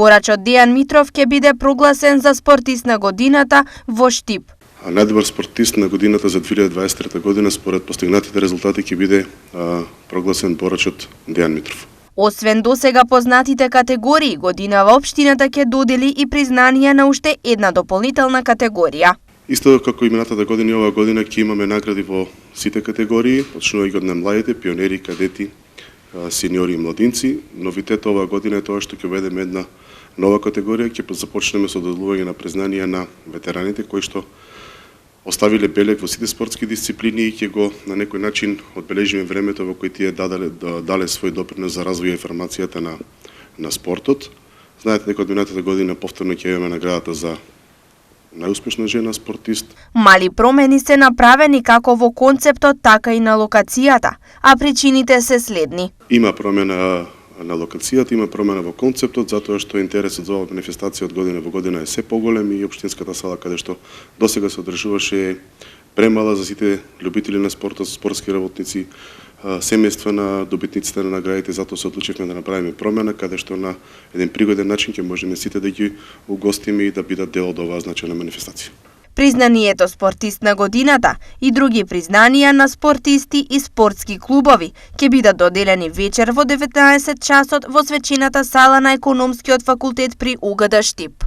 Борачот Дејан Митров ќе биде прогласен за спортист на годината во Штип. Најдобар спортист на годината за 2023 година според постигнатите резултати ќе биде прогласен борачот Дејан Митров. Освен досега познатите категории, годинава општината ќе додели и признанија на уште една дополнителна категорија. Исто како и минатата година и оваа година ќе имаме награди во сите категории, почнувајќи од најмладите, пионери, кадети, сениори и младинци. Новитет оваа година е тоа што ќе введеме една нова категорија, ќе започнеме со доделување на признанија на ветераните кои што оставиле белег во сите спортски дисциплини и ќе го на некој начин одбележиме времето во кој тие дале свој допринос за развој и информацијата на спортот. Знаете дека од минатата година повторно ќе имаме наградата за најуспешна жена спортист. Мали промени се направени како во концептот, така и на локацијата, а причините се следни. Има промена на локацијата, има промена во концептот, затоа што интересот за оваа манифестација од година во година е се поголем и општинската сала каде што досега се одржуваше премала за сите љубители на спортот, спортски работници, семејства на добитниците на наградите, затоа се одлучивме да направиме промена каде што на еден пригоден начин ќе можеме сите да ги угостиме и да бидат дел од оваа значајна манифестација. Признанието спортист на годината и други признанија на спортисти и спортски клубови ќе бидат доделени вечер во 19 часот во свечената сала на Економскиот факултет при УГД Штип.